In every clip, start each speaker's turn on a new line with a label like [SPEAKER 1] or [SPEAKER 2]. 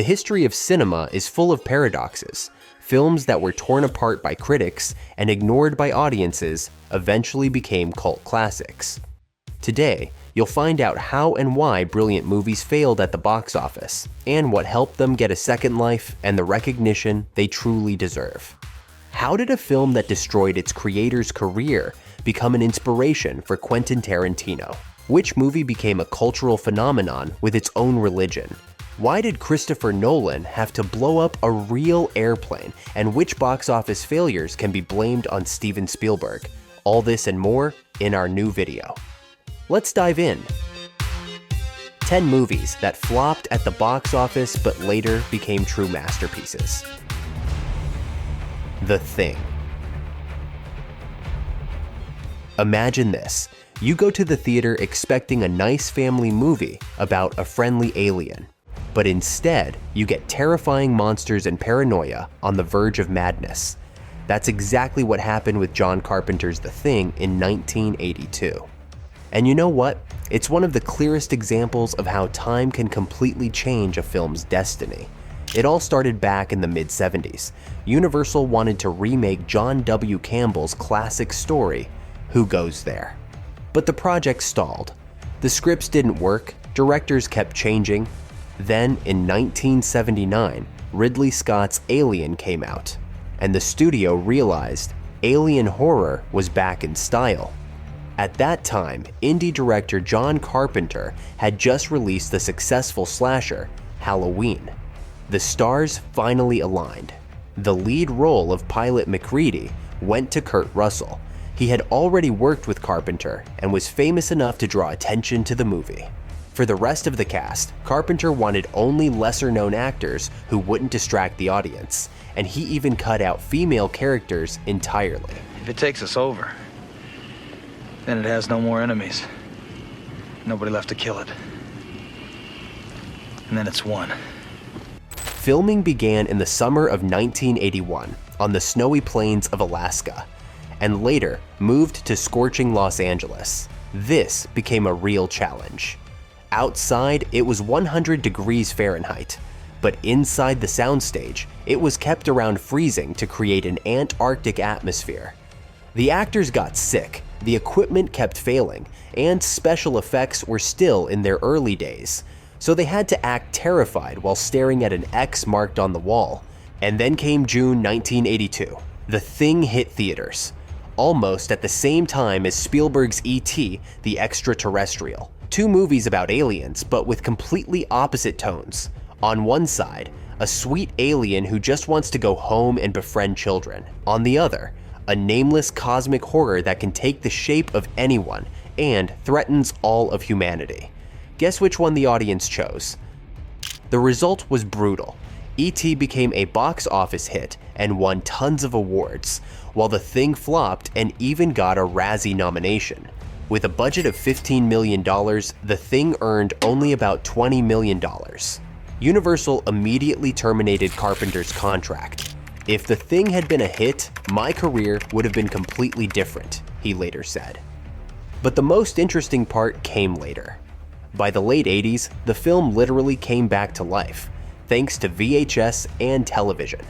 [SPEAKER 1] The history of cinema is full of paradoxes. Films that were torn apart by critics and ignored by audiences eventually became cult classics. Today, you'll find out how and why brilliant movies failed at the box office, and what helped them get a second life and the recognition they truly deserve. How did a film that destroyed its creator's career become an inspiration for Quentin Tarantino? Which movie became a cultural phenomenon with its own religion? Why did Christopher Nolan have to blow up a real airplane, and which box office failures can be blamed on Steven Spielberg? All this and more in our new video. Let's dive in. 10 movies that flopped at the box office but later became true masterpieces. The Thing. Imagine this. You go to the theater expecting a nice family movie about a friendly alien, but instead you get terrifying monsters and paranoia on the verge of madness. That's exactly what happened with John Carpenter's The Thing in 1982. And you know what? It's one of the clearest examples of how time can completely change a film's destiny. It all started back in the mid-70s. Universal wanted to remake John W. Campbell's classic story, Who Goes There? But the project stalled. The scripts didn't work, directors kept changing. Then, in 1979, Ridley Scott's Alien came out, and the studio realized alien horror was back in style. At that time, indie director John Carpenter had just released the successful slasher, Halloween. The stars finally aligned. The lead role of Pilot McCready went to Kurt Russell. He had already worked with Carpenter and was famous enough to draw attention to the movie. For the rest of the cast, Carpenter wanted only lesser-known actors who wouldn't distract the audience, and he even cut out female characters entirely.
[SPEAKER 2] If it takes us over, then it has no more enemies. Nobody left to kill it. And then it's won.
[SPEAKER 1] Filming began in the summer of 1981 on the snowy plains of Alaska, and later moved to scorching Los Angeles. This became a real challenge. Outside, it was 100 degrees Fahrenheit, but inside the soundstage, it was kept around freezing to create an Antarctic atmosphere. The actors got sick, the equipment kept failing, and special effects were still in their early days, so they had to act terrified while staring at an X marked on the wall. And then came June 1982. The Thing hit theaters, almost at the same time as Spielberg's E.T. the Extraterrestrial. Two movies about aliens, but with completely opposite tones. On one side, a sweet alien who just wants to go home and befriend children. On the other, a nameless cosmic horror that can take the shape of anyone and threatens all of humanity. Guess which one the audience chose? The result was brutal. E.T. became a box office hit and won tons of awards, while The Thing flopped and even got a Razzie nomination. With a budget of $15 million, The Thing earned only about $20 million. Universal immediately terminated Carpenter's contract. "If The Thing had been a hit, my career would have been completely different," he later said. But the most interesting part came later. By the late 80s, the film literally came back to life, thanks to VHS and television.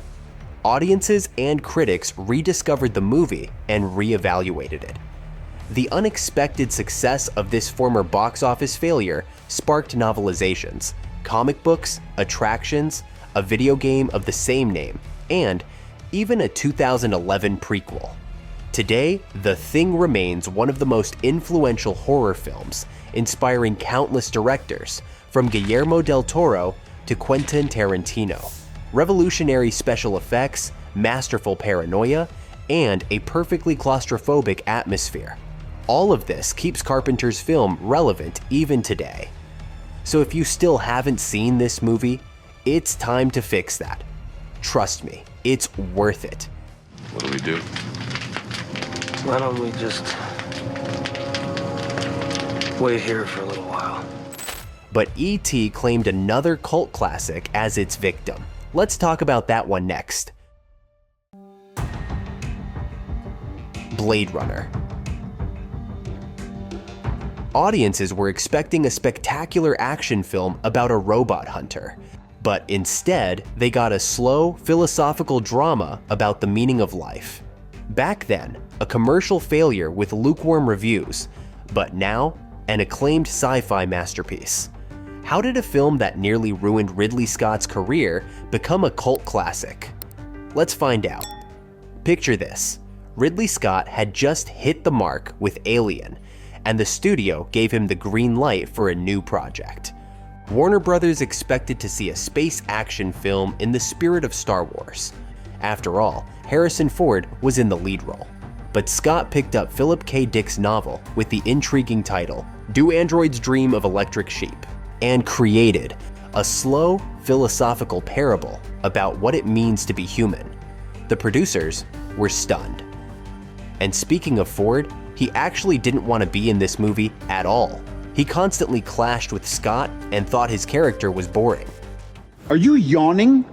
[SPEAKER 1] Audiences and critics rediscovered the movie and reevaluated it. The unexpected success of this former box office failure sparked novelizations, comic books, attractions, a video game of the same name, and even a 2011 prequel. Today, The Thing remains one of the most influential horror films, inspiring countless directors, from Guillermo del Toro to Quentin Tarantino. Revolutionary special effects, masterful paranoia, and a perfectly claustrophobic atmosphere. All of this keeps Carpenter's film relevant even today. So if you still haven't seen this movie, it's time to fix that. Trust me, it's worth it.
[SPEAKER 3] What do we do?
[SPEAKER 2] Why don't we just wait here for a little while?
[SPEAKER 1] But E.T. claimed another cult classic as its victim. Let's talk about that one next. Blade Runner. Audiences were expecting a spectacular action film about a robot hunter. But instead, they got a slow, philosophical drama about the meaning of life. Back then, a commercial failure with lukewarm reviews, but now, an acclaimed sci-fi masterpiece. How did a film that nearly ruined Ridley Scott's career become a cult classic? Let's find out. Picture this. Ridley Scott had just hit the mark with Alien, and the studio gave him the green light for a new project. Warner Brothers expected to see a space action film in the spirit of Star Wars. After all, Harrison Ford was in the lead role. But Scott picked up Philip K. Dick's novel with the intriguing title, Do Androids Dream of Electric Sheep? And created a slow, philosophical parable about what it means to be human. The producers were stunned. And speaking of Ford, he actually didn't want to be in this movie at all. He constantly clashed with Scott and thought his character was boring.
[SPEAKER 3] Are you yawning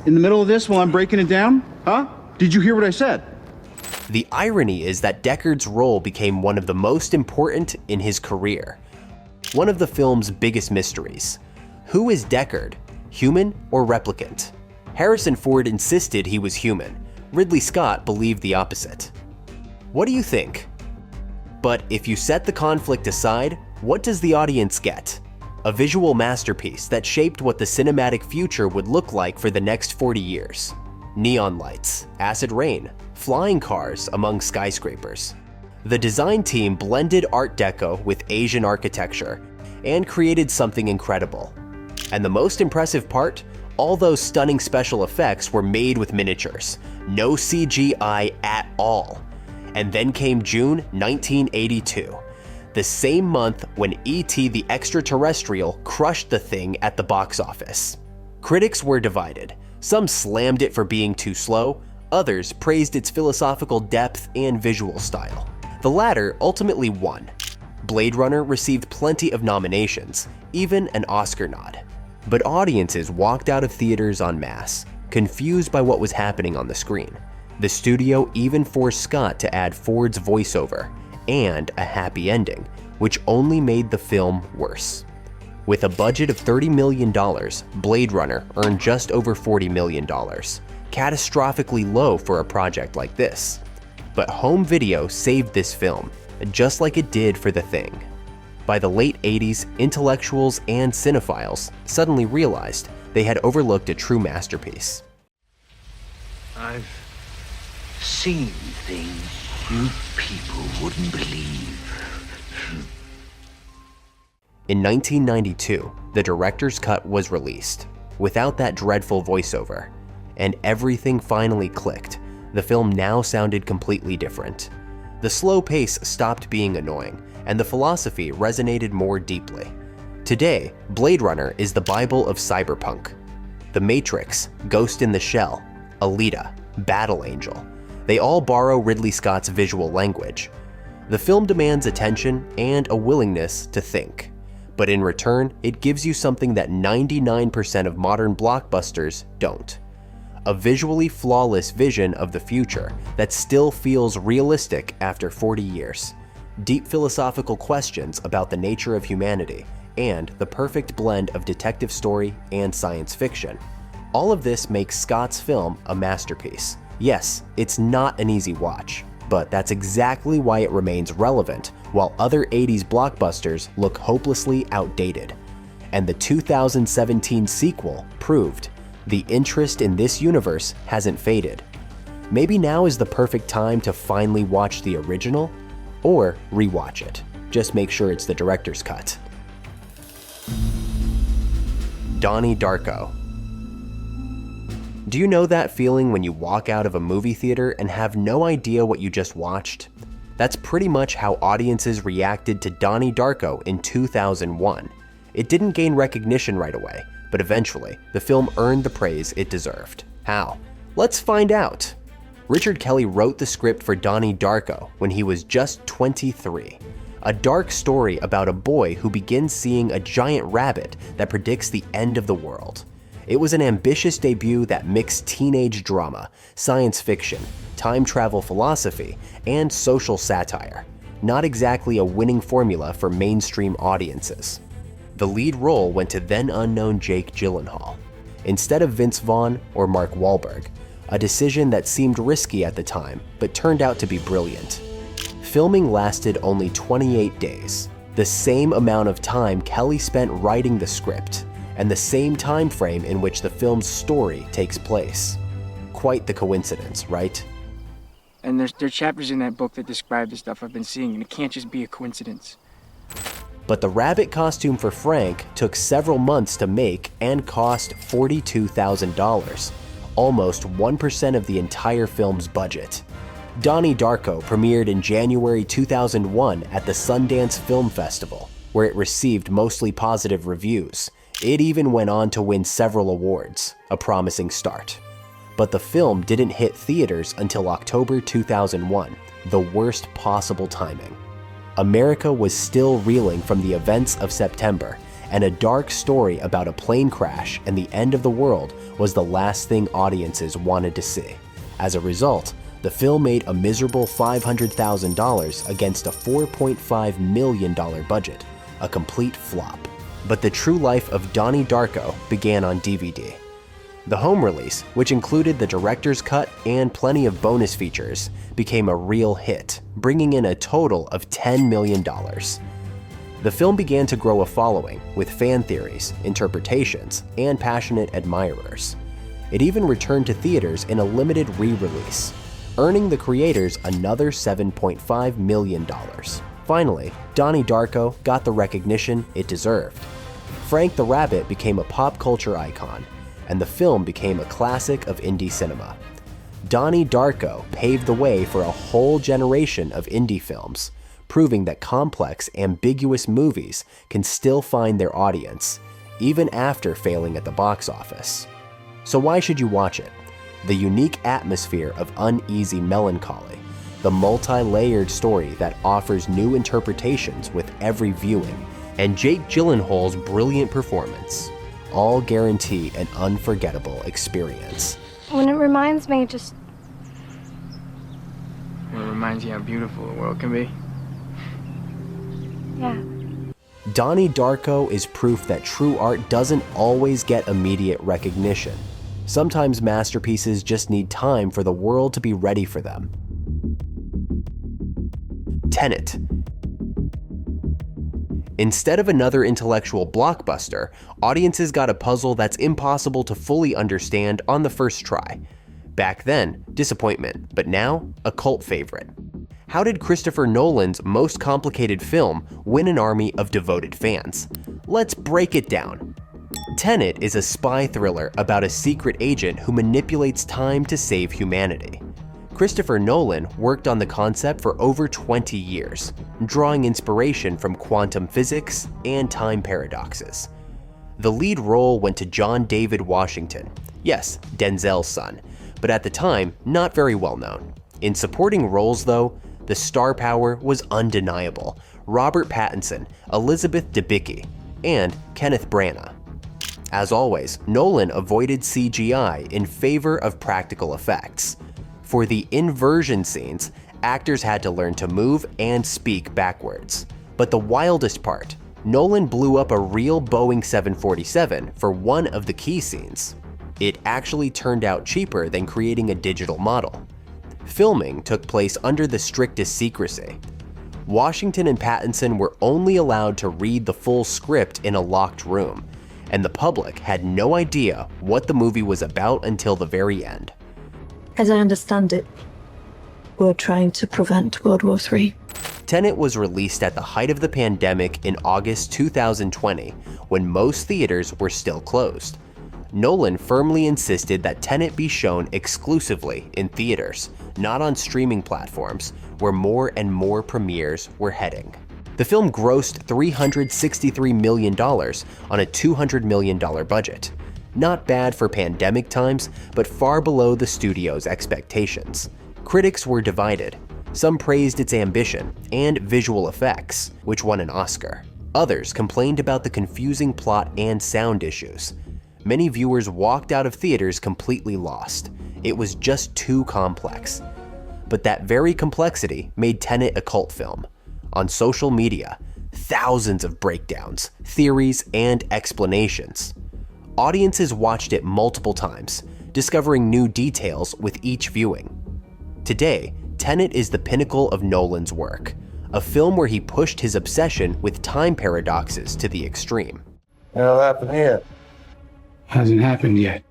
[SPEAKER 3] in the middle of this while I'm breaking it down? Huh? Did you hear what I said?
[SPEAKER 1] The irony is that Deckard's role became one of the most important in his career. One of the film's biggest mysteries. Who is Deckard? Human or replicant? Harrison Ford insisted he was human. Ridley Scott believed the opposite. What do you think? But if you set the conflict aside, what does the audience get? A visual masterpiece that shaped what the cinematic future would look like for the next 40 years. Neon lights, acid rain, flying cars among skyscrapers. The design team blended Art Deco with Asian architecture and created something incredible. And the most impressive part? All those stunning special effects were made with miniatures. No CGI at all. And then came June 1982, the same month when E.T. the Extraterrestrial crushed the thing at the box office. Critics were divided. Some slammed it for being too slow, others praised its philosophical depth and visual style. The latter ultimately won. Blade Runner received plenty of nominations, even an Oscar nod. But audiences walked out of theaters en masse, confused by what was happening on the screen. The studio even forced Scott to add Ford's voiceover and a happy ending, which only made the film worse. With a budget of $30 million, Blade Runner earned just over $40 million, catastrophically low for a project like this. But home video saved this film, just like it did for The Thing. By the late 80s, intellectuals and cinephiles suddenly realized they had overlooked a true masterpiece.
[SPEAKER 4] I've seen things you people wouldn't believe.
[SPEAKER 1] In 1992, the director's cut was released, without that dreadful voiceover, and everything finally clicked. The film now sounded completely different. The slow pace stopped being annoying, and the philosophy resonated more deeply. Today, Blade Runner is the Bible of cyberpunk. The Matrix, Ghost in the Shell, Alita, Battle Angel, they all borrow Ridley Scott's visual language. The film demands attention and a willingness to think. But in return, it gives you something that 99% of modern blockbusters don't. A visually flawless vision of the future that still feels realistic after 40 years. Deep philosophical questions about the nature of humanity, and the perfect blend of detective story and science fiction. All of this makes Scott's film a masterpiece. Yes, it's not an easy watch, but that's exactly why it remains relevant while other 80s blockbusters look hopelessly outdated. And the 2017 sequel proved the interest in this universe hasn't faded. Maybe now is the perfect time to finally watch the original, or rewatch it. Just make sure it's the director's cut. Donnie Darko. Do you know that feeling when you walk out of a movie theater and have no idea what you just watched? That's pretty much how audiences reacted to Donnie Darko in 2001. It didn't gain recognition right away, but eventually, the film earned the praise it deserved. How? Let's find out. Richard Kelly wrote the script for Donnie Darko when he was just 23. A dark story about a boy who begins seeing a giant rabbit that predicts the end of the world. It was an ambitious debut that mixed teenage drama, science fiction, time travel philosophy, and social satire. Not exactly a winning formula for mainstream audiences. The lead role went to then unknown Jake Gyllenhaal, instead of Vince Vaughn or Mark Wahlberg, a decision that seemed risky at the time but turned out to be brilliant. Filming lasted only 28 days, the same amount of time Kelly spent writing the script, and the same time frame in which the film's story takes place. Quite the coincidence, right?
[SPEAKER 5] And there are chapters in that book that describe the stuff I've been seeing, and it can't just be a coincidence.
[SPEAKER 1] But the rabbit costume for Frank took several months to make and cost $42,000, almost 1% of the entire film's budget. Donnie Darko premiered in January 2001 at the Sundance Film Festival, where it received mostly positive reviews. It even went on to win several awards, a promising start. But the film didn't hit theaters until October 2001, the worst possible timing. America was still reeling from the events of September, and a dark story about a plane crash and the end of the world was the last thing audiences wanted to see. As a result, the film made a miserable $500,000 against a $4.5 million budget, a complete flop. But the true life of Donnie Darko began on DVD. The home release, which included the director's cut and plenty of bonus features, became a real hit, bringing in a total of $10 million. The film began to grow a following, with fan theories, interpretations, and passionate admirers. It even returned to theaters in a limited re-release, earning the creators another $7.5 million. Finally, Donnie Darko got the recognition it deserved. Frank the Rabbit became a pop culture icon, and the film became a classic of indie cinema. Donnie Darko paved the way for a whole generation of indie films, proving that complex, ambiguous movies can still find their audience, even after failing at the box office. So why should you watch it? The unique atmosphere of uneasy melancholy, the multi-layered story that offers new interpretations with every viewing, and Jake Gyllenhaal's brilliant performance all guarantee an unforgettable experience.
[SPEAKER 6] When it reminds me,
[SPEAKER 5] It reminds you how beautiful the world can be.
[SPEAKER 6] yeah.
[SPEAKER 1] Donnie Darko is proof that true art doesn't always get immediate recognition. Sometimes masterpieces just need time for the world to be ready for them. Tenet. Instead of another intellectual blockbuster, audiences got a puzzle that's impossible to fully understand on the first try. Back then, disappointment, but now, a cult favorite. How did Christopher Nolan's most complicated film win an army of devoted fans? Let's break it down. Tenet is a spy thriller about a secret agent who manipulates time to save humanity. Christopher Nolan worked on the concept for over 20 years, drawing inspiration from quantum physics and time paradoxes. The lead role went to John David Washington, yes, Denzel's son, but at the time, not very well known. In supporting roles though, the star power was undeniable. Robert Pattinson, Elizabeth Debicki, and Kenneth Branagh. As always, Nolan avoided CGI in favor of practical effects. For the inversion scenes, actors had to learn to move and speak backwards. But the wildest part, Nolan blew up a real Boeing 747 for one of the key scenes. It actually turned out cheaper than creating a digital model. Filming took place under the strictest secrecy. Washington and Pattinson were only allowed to read the full script in a locked room, and the public had no idea what the movie was about until the very end.
[SPEAKER 7] As I understand it, we're trying to prevent World War III.
[SPEAKER 1] Tenet was released at the height of the pandemic in August 2020, when most theaters were still closed. Nolan firmly insisted that Tenet be shown exclusively in theaters, not on streaming platforms, where more and more premieres were heading. The film grossed $363 million on a $200 million budget. Not bad for pandemic times, but far below the studio's expectations. Critics were divided. Some praised its ambition and visual effects, which won an Oscar. Others complained about the confusing plot and sound issues. Many viewers walked out of theaters completely lost. It was just too complex. But that very complexity made Tenet a cult film. On social media, thousands of breakdowns, theories, and explanations. Audiences watched it multiple times, discovering new details with each viewing. Today, Tenet is the pinnacle of Nolan's work, a film where he pushed his obsession with time paradoxes to the extreme.
[SPEAKER 6] What'll happen here?
[SPEAKER 3] Hasn't happened yet.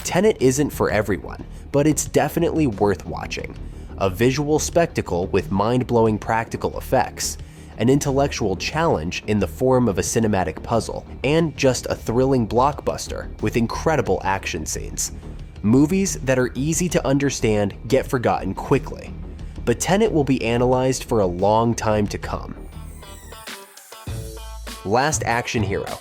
[SPEAKER 1] Tenet isn't for everyone, but it's definitely worth watching. A visual spectacle with mind-blowing practical effects, an intellectual challenge in the form of a cinematic puzzle, and just a thrilling blockbuster with incredible action scenes. Movies that are easy to understand get forgotten quickly, but Tenet will be analyzed for a long time to come. Last Action Hero.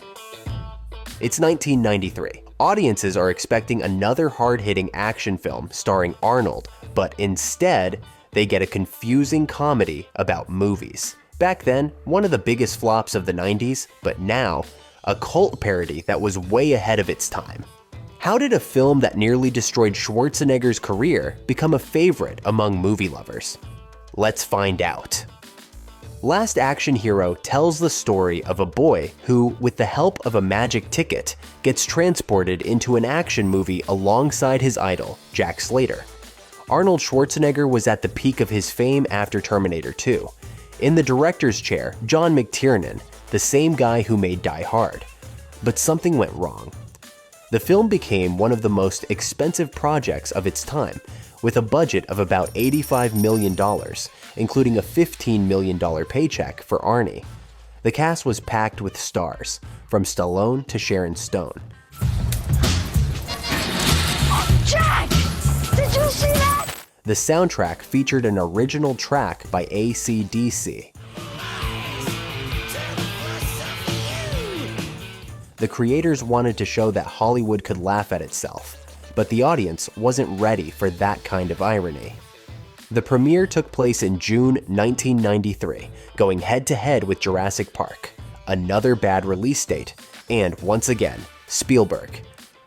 [SPEAKER 1] It's 1993. Audiences are expecting another hard-hitting action film starring Arnold, but instead, they get a confusing comedy about movies. Back then, one of the biggest flops of the 90s, but now, a cult parody that was way ahead of its time. How did a film that nearly destroyed Schwarzenegger's career become a favorite among movie lovers? Let's find out. Last Action Hero tells the story of a boy who, with the help of a magic ticket, gets transported into an action movie alongside his idol, Jack Slater. Arnold Schwarzenegger was at the peak of his fame after Terminator 2. In the director's chair, John McTiernan, the same guy who made Die Hard. But something went wrong. The film became one of the most expensive projects of its time, with a budget of about $85 million, including a $15 million paycheck for Arnie. The cast was packed with stars, from Stallone to Sharon Stone.
[SPEAKER 7] Jack! Did you see that?
[SPEAKER 1] The soundtrack featured an original track by AC/DC. The creators wanted to show that Hollywood could laugh at itself, but the audience wasn't ready for that kind of irony. The premiere took place in June 1993, going head-to-head with Jurassic Park, another bad release date, and once again, Spielberg.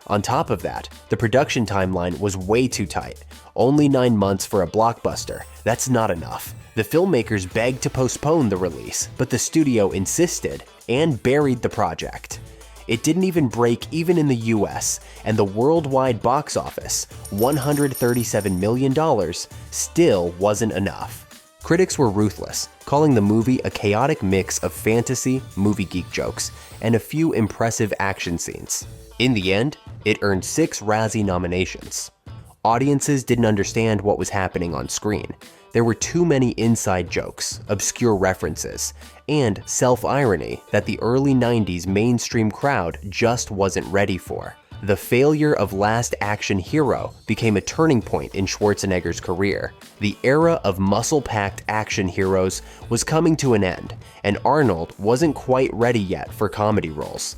[SPEAKER 1] On top of that, the production timeline was way too tight. Only 9 months for a blockbuster. That's not enough. The filmmakers begged to postpone the release, but the studio insisted and buried the project. It didn't even break even in the US, and the worldwide box office, $137 million, still wasn't enough. Critics were ruthless, calling the movie a chaotic mix of fantasy, movie geek jokes, and a few impressive action scenes. In the end, it earned 6 Razzie nominations. Audiences didn't understand what was happening on screen. There were too many inside jokes, obscure references, and self-irony that the early 90s mainstream crowd just wasn't ready for. The failure of Last Action Hero became a turning point in Schwarzenegger's career. The era of muscle-packed action heroes was coming to an end, and Arnold wasn't quite ready yet for comedy roles.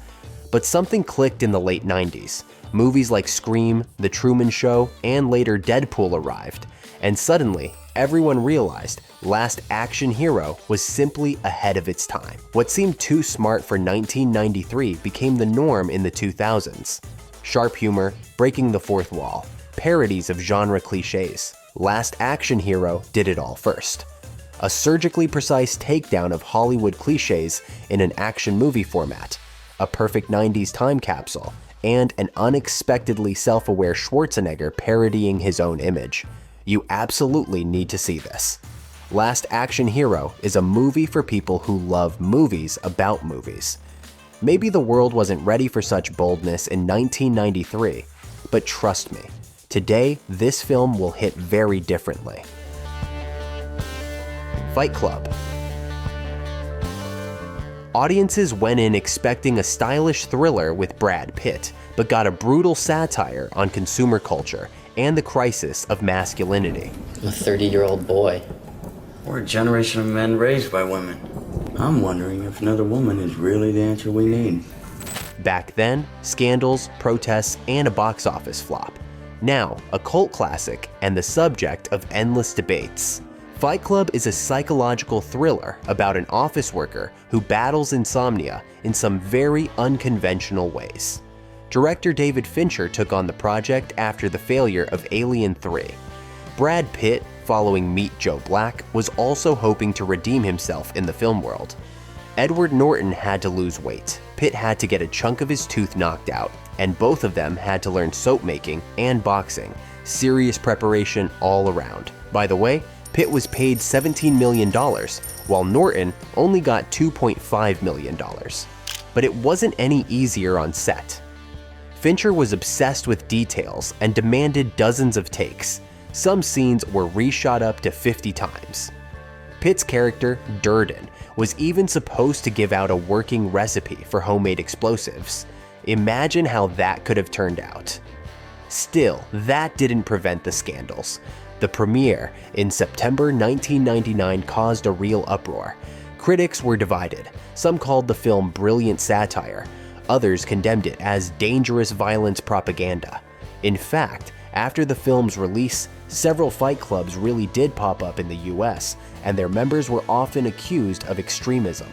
[SPEAKER 1] But something clicked in the late 90s. Movies like Scream, The Truman Show, and later Deadpool arrived, and suddenly, everyone realized Last Action Hero was simply ahead of its time. What seemed too smart for 1993 became the norm in the 2000s. Sharp humor, breaking the fourth wall, parodies of genre cliches. Last Action Hero did it all first. A surgically precise takedown of Hollywood cliches in an action movie format, a perfect 90s time capsule, and an unexpectedly self-aware Schwarzenegger parodying his own image. You absolutely need to see this. Last Action Hero is a movie for people who love movies about movies. Maybe the world wasn't ready for such boldness in 1993, but trust me, today this film will hit very differently. Fight Club. Audiences went in expecting a stylish thriller with Brad Pitt, but got a brutal satire on consumer culture and the crisis of masculinity.
[SPEAKER 8] I'm a 30-year-old boy.
[SPEAKER 9] We're a generation of men raised by women. I'm wondering if another woman is really the answer we need.
[SPEAKER 1] Back then, scandals, protests, and a box office flop. Now, a cult classic and the subject of endless debates. Fight Club is a psychological thriller about an office worker who battles insomnia in some very unconventional ways. Director David Fincher took on the project after the failure of Alien 3. Brad Pitt, following Meet Joe Black, was also hoping to redeem himself in the film world. Edward Norton had to lose weight, Pitt had to get a chunk of his tooth knocked out, and both of them had to learn soap making and boxing. Serious preparation all around. By the way, Pitt was paid $17 million, while Norton only got $2.5 million. But it wasn't any easier on set. Fincher was obsessed with details and demanded dozens of takes. Some scenes were reshot up to 50 times. Pitt's character, Durden, was even supposed to give out a working recipe for homemade explosives. Imagine how that could have turned out. Still, that didn't prevent the scandals. The premiere in September 1999 caused a real uproar. Critics were divided. Some called the film brilliant satire. Others condemned it as dangerous violence propaganda. In fact, after the film's release, several fight clubs really did pop up in the US, and their members were often accused of extremism.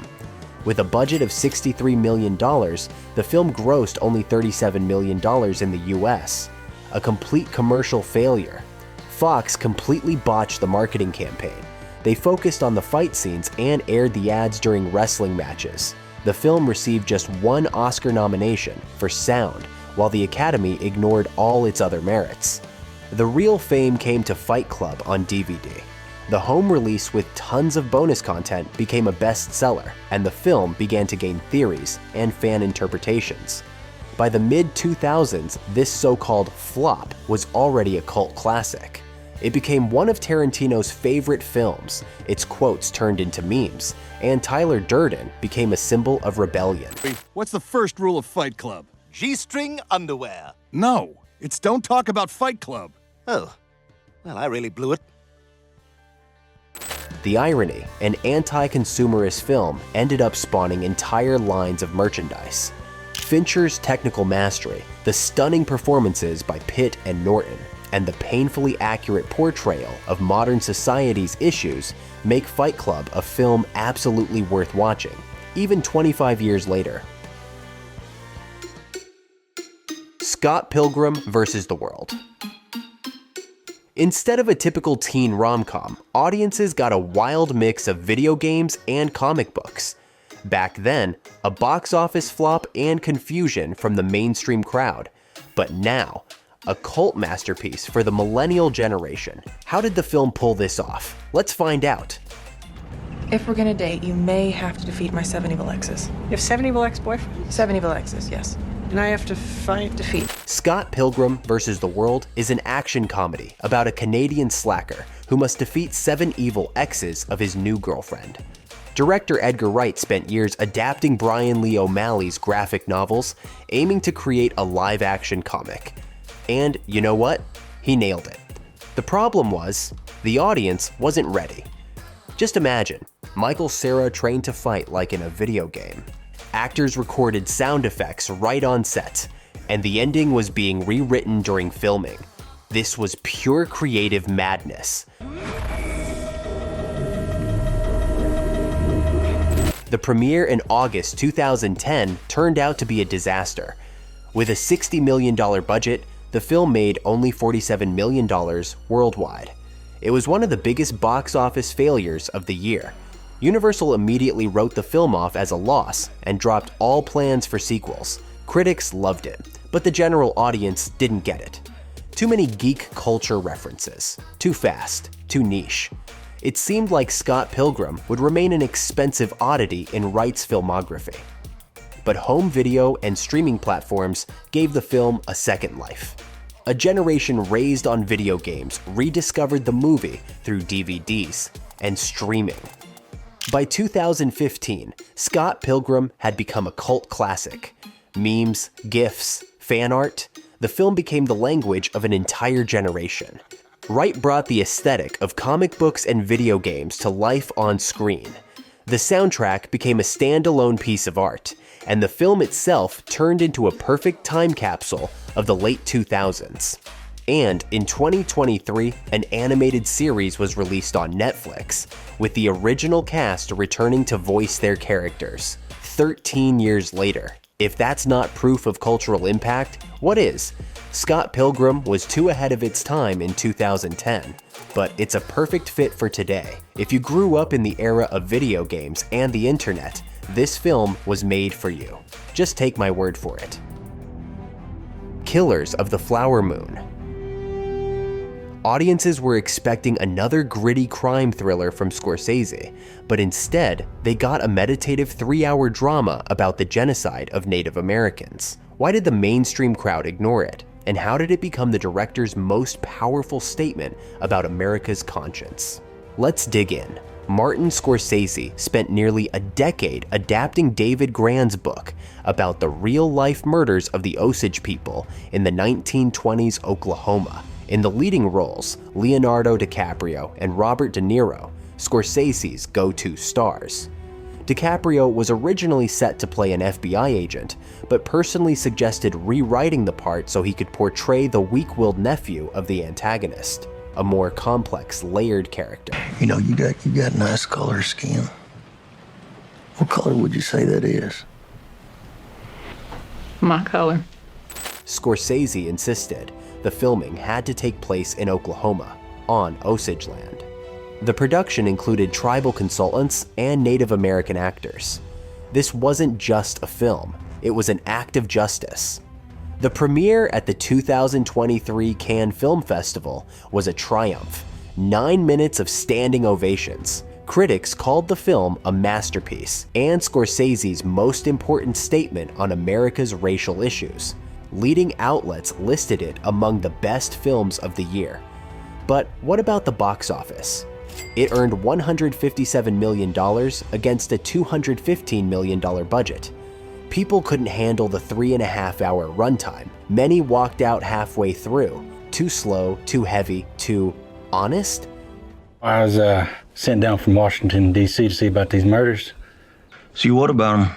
[SPEAKER 1] With a budget of $63 million, the film grossed only $37 million in the US. A complete commercial failure. Fox completely botched the marketing campaign. They focused on the fight scenes and aired the ads during wrestling matches. The film received just one Oscar nomination for sound, while the Academy ignored all its other merits. The real fame came to Fight Club on DVD. The home release with tons of bonus content became a bestseller, and the film began to gain theories and fan interpretations. By the mid-2000s, this so-called flop was already a cult classic. It became one of Tarantino's favorite films, its quotes turned into memes, and Tyler Durden became a symbol of rebellion.
[SPEAKER 6] What's the first rule of Fight Club?
[SPEAKER 10] G-string underwear.
[SPEAKER 6] No, it's don't talk about Fight Club.
[SPEAKER 10] Oh, well, I really blew it.
[SPEAKER 1] The irony, an anti-consumerist film ended up spawning entire lines of merchandise. Fincher's technical mastery, the stunning performances by Pitt and Norton, and the painfully accurate portrayal of modern society's issues make Fight Club a film absolutely worth watching, even 25 years later. Scott Pilgrim vs. the World. Instead of a typical teen rom-com, audiences got a wild mix of video games and comic books. Back then, a box office flop and confusion from the mainstream crowd. But now, a cult masterpiece for the millennial generation. How did the film pull this off? Let's find out.
[SPEAKER 11] If we're gonna date, you may have to defeat my 7 evil exes.
[SPEAKER 5] You have 7 evil ex-boyfriends?
[SPEAKER 11] 7 evil exes, yes.
[SPEAKER 5] And I have to fight defeat.
[SPEAKER 1] Scott Pilgrim vs. the World is an action comedy about a Canadian slacker who must defeat 7 evil exes of his new girlfriend. Director Edgar Wright spent years adapting Brian Lee O'Malley's graphic novels, aiming to create a live-action comic. And you know what? He nailed it. The problem was, the audience wasn't ready. Just imagine, Michael Cera trained to fight like in a video game. Actors recorded sound effects right on set, and the ending was being rewritten during filming. This was pure creative madness. The premiere in August 2010 turned out to be a disaster. With a $60 million budget, the film made only $47 million worldwide. It was one of the biggest box office failures of the year. Universal immediately wrote the film off as a loss and dropped all plans for sequels. Critics loved it, but the general audience didn't get it. Too many geek culture references, too fast, too niche. It seemed like Scott Pilgrim would remain an expensive oddity in Wright's filmography. But home video and streaming platforms gave the film a second life. A generation raised on video games rediscovered the movie through DVDs and streaming. By 2015, Scott Pilgrim had become a cult classic. Memes, GIFs, fan art, the film became the language of an entire generation. Wright brought the aesthetic of comic books and video games to life on screen. The soundtrack became a standalone piece of art, and the film itself turned into a perfect time capsule of the late 2000s. And in 2023, an animated series was released on Netflix, with the original cast returning to voice their characters 13 years later. If that's not proof of cultural impact, what is? Scott Pilgrim was too ahead of its time in 2010, but it's a perfect fit for today. If you grew up in the era of video games and the internet, This film was made for you. Just take my word for it. Killers of the Flower Moon. Audiences were expecting another gritty crime thriller from Scorsese, but instead, they got a meditative 3-hour drama about the genocide of Native Americans. Why did the mainstream crowd ignore it? And how did it become the director's most powerful statement about America's conscience? Let's dig in. Martin Scorsese spent nearly a decade adapting David Grann's book about the real-life murders of the Osage people in the 1920s Oklahoma. In the leading roles, Leonardo DiCaprio and Robert De Niro, Scorsese's go-to stars. DiCaprio was originally set to play an FBI agent, but personally suggested rewriting the part so he could portray the weak-willed nephew of the antagonist, a more complex, layered character.
[SPEAKER 12] You know, you got nice color skin. What color would you say that is?
[SPEAKER 11] My color.
[SPEAKER 1] Scorsese insisted the filming had to take place in Oklahoma, on Osage land. The production included tribal consultants and Native American actors. This wasn't just a film, it was an act of justice. The premiere at the 2023 Cannes Film Festival was a triumph. 9 minutes of standing ovations. Critics called the film a masterpiece and Scorsese's most important statement on America's racial issues. Leading outlets listed it among the best films of the year. But what about the box office? It earned $157 million against a $215 million budget. People couldn't handle the 3.5-hour runtime. Many walked out halfway through. Too slow, too heavy, too honest?
[SPEAKER 13] I was sent down from Washington, D.C. to see about these murders.
[SPEAKER 12] See, what about them?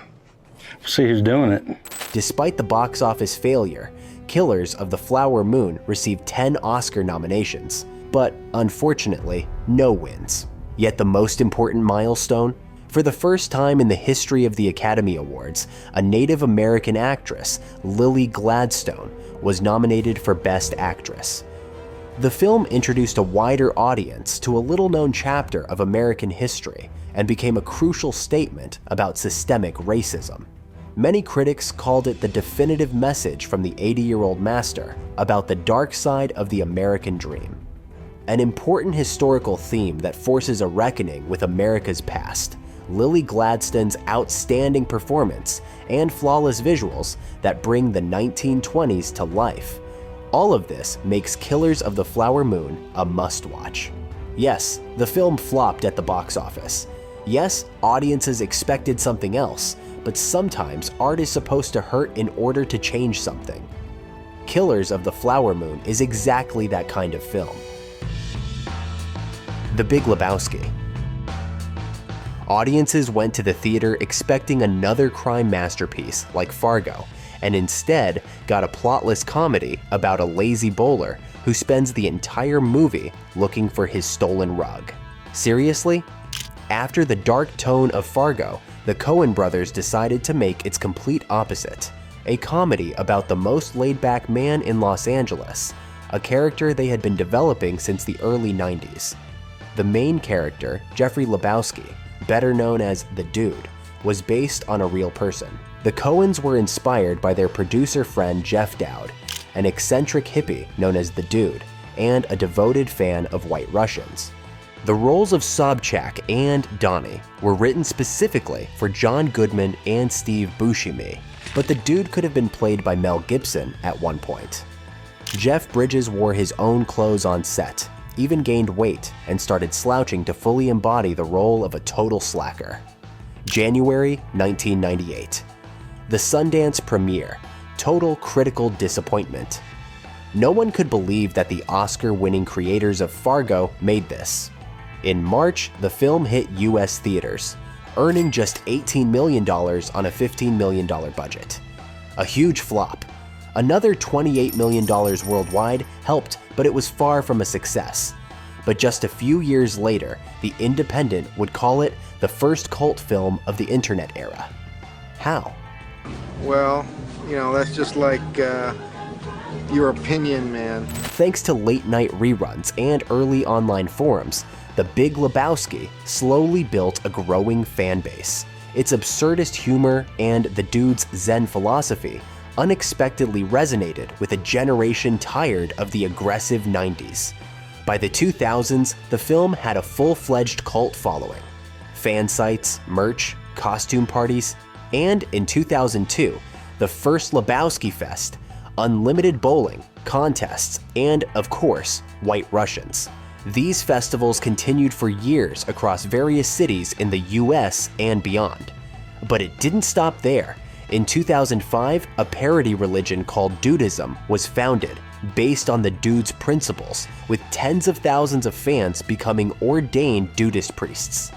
[SPEAKER 13] See who's doing it.
[SPEAKER 1] Despite the box office failure, Killers of the Flower Moon received 10 Oscar nominations, but unfortunately, no wins. Yet the most important milestone? For the first time in the history of the Academy Awards, a Native American actress, Lily Gladstone, was nominated for Best Actress. The film introduced a wider audience to a little-known chapter of American history and became a crucial statement about systemic racism. Many critics called it the definitive message from the 80-year-old master about the dark side of the American dream. An important historical theme that forces a reckoning with America's past, Lily Gladstone's outstanding performance and flawless visuals that bring the 1920s to life. All of this makes Killers of the Flower Moon a must-watch. Yes, the film flopped at the box office. Yes, audiences expected something else, but sometimes art is supposed to hurt in order to change something. Killers of the Flower Moon is exactly that kind of film. The Big Lebowski. Audiences went to the theater expecting another crime masterpiece like Fargo, and instead got a plotless comedy about a lazy bowler who spends the entire movie looking for his stolen rug. Seriously? After the dark tone of Fargo, the Coen brothers decided to make its complete opposite, a comedy about the most laid-back man in Los Angeles, a character they had been developing since the early 90s. The main character, Jeffrey Lebowski, better known as The Dude, was based on a real person. The Coens were inspired by their producer friend Jeff Dowd, an eccentric hippie known as The Dude, and a devoted fan of White Russians. The roles of Sobchak and Donnie were written specifically for John Goodman and Steve Buscemi, but The Dude could have been played by Mel Gibson at one point. Jeff Bridges wore his own clothes on set, even gained weight, and started slouching to fully embody the role of a total slacker. January 1998. The Sundance premiere. Total critical disappointment. No one could believe that the Oscar-winning creators of Fargo made this. In March, the film hit US theaters, earning just $18 million on a $15 million budget. A huge flop. Another $28 million worldwide helped, but it was far from a success. But just a few years later, The Independent would call it the first cult film of the internet era. How?
[SPEAKER 14] Well, you know, that's just like your opinion, man.
[SPEAKER 1] Thanks to late-night reruns and early online forums, The Big Lebowski slowly built a growing fan base. Its absurdist humor and the dude's Zen philosophy unexpectedly resonated with a generation tired of the aggressive 90s. By the 2000s, the film had a full-fledged cult following. Fan sites, merch, costume parties, and in 2002, the first Lebowski Fest, unlimited bowling, contests, and, of course, White Russians. These festivals continued for years across various cities in the US and beyond. But it didn't stop there. In 2005, a parody religion called Dudism was founded, based on the dude's principles, with tens of thousands of fans becoming ordained Dudist priests.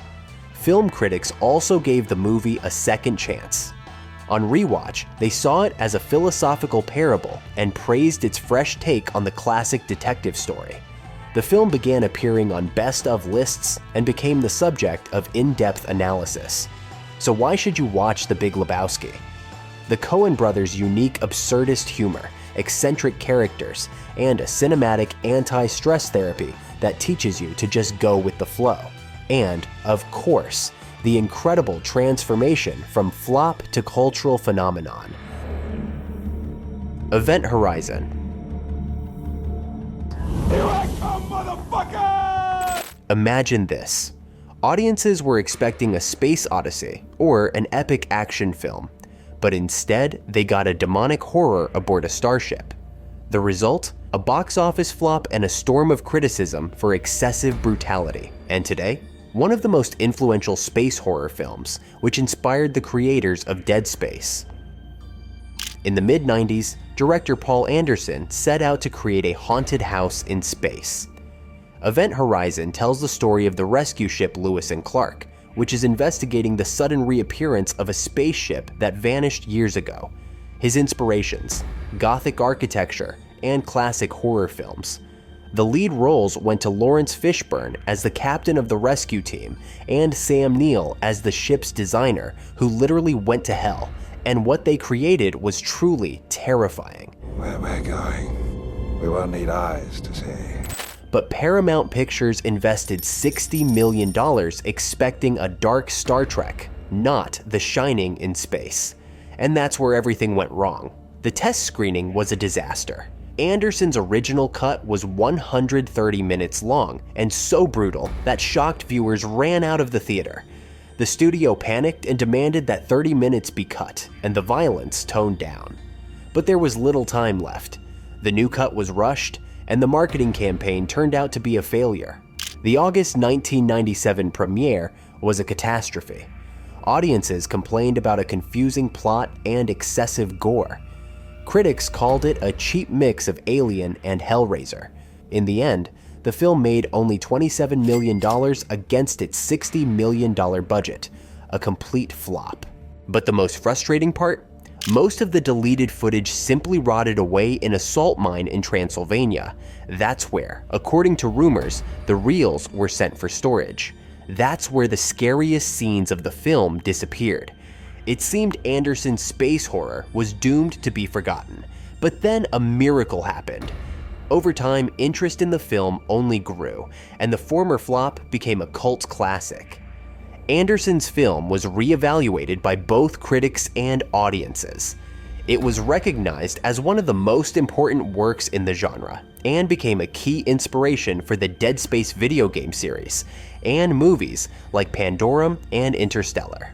[SPEAKER 1] Film critics also gave the movie a second chance. On rewatch, they saw it as a philosophical parable and praised its fresh take on the classic detective story. The film began appearing on best-of lists and became the subject of in-depth analysis. So why should you watch The Big Lebowski? The Coen brothers' unique absurdist humor, eccentric characters, and a cinematic anti-stress therapy that teaches you to just go with the flow. And, of course, the incredible transformation from flop to cultural phenomenon. Event Horizon.
[SPEAKER 15] Here I come, motherfucker!
[SPEAKER 1] Imagine this. Audiences were expecting a space odyssey or an epic action film, but instead they got a demonic horror aboard a starship. The result? A box office flop and a storm of criticism for excessive brutality. And today, one of the most influential space horror films, which inspired the creators of Dead Space. In the mid-90s, director Paul Anderson set out to create a haunted house in space. Event Horizon tells the story of the rescue ship Lewis and Clark, which is investigating the sudden reappearance of a spaceship that vanished years ago. His inspirations: Gothic architecture and classic horror films. The lead roles went to Lawrence Fishburne as the captain of the rescue team and Sam Neill as the ship's designer, who literally went to hell, and what they created was truly terrifying.
[SPEAKER 15] Where we're going, we won't need eyes to see.
[SPEAKER 1] But Paramount Pictures invested $60 million expecting a dark Star Trek, not The Shining in space. And that's where everything went wrong. The test screening was a disaster. Anderson's original cut was 130 minutes long and so brutal that shocked viewers ran out of the theater. The studio panicked and demanded that 30 minutes be cut and the violence toned down. But there was little time left. The new cut was rushed, and the marketing campaign turned out to be a failure. The August 1997 premiere was a catastrophe. Audiences complained about a confusing plot and excessive gore. Critics called it a cheap mix of Alien and Hellraiser. In the end, the film made only $27 million against its $60 million budget, a complete flop. But the most frustrating part? Most of the deleted footage simply rotted away in a salt mine in Transylvania. That's where, according to rumors, the reels were sent for storage. That's where the scariest scenes of the film disappeared. It seemed Anderson's space horror was doomed to be forgotten. But then a miracle happened. Over time, interest in the film only grew, and the former flop became a cult classic. Anderson's film was reevaluated by both critics and audiences. It was recognized as one of the most important works in the genre, and became a key inspiration for the Dead Space video game series, and movies like Pandorum and Interstellar.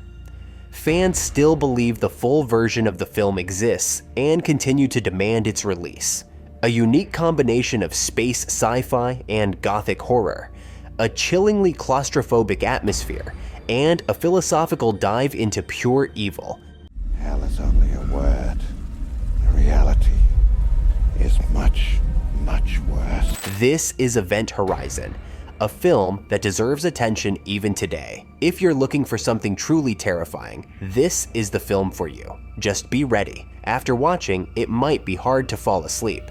[SPEAKER 1] Fans still believe the full version of the film exists, and continue to demand its release. A unique combination of space sci-fi and gothic horror, a chillingly claustrophobic atmosphere, and a philosophical dive into pure evil.
[SPEAKER 15] Hell is only a word. The reality is much, much worse.
[SPEAKER 1] This is Event Horizon, a film that deserves attention even today. If you're looking for something truly terrifying, this is the film for you. Just be ready. After watching, it might be hard to fall asleep.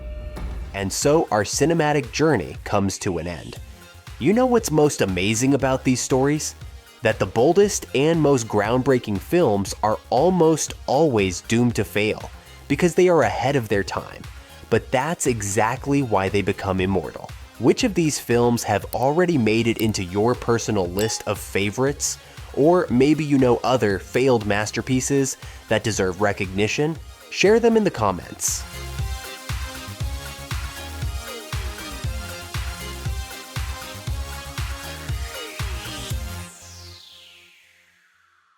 [SPEAKER 1] And so our cinematic journey comes to an end. You know what's most amazing about these stories? That the boldest and most groundbreaking films are almost always doomed to fail, because they are ahead of their time. But that's exactly why they become immortal. Which of these films have already made it into your personal list of favorites? Or maybe you know other failed masterpieces that deserve recognition? Share them in the comments.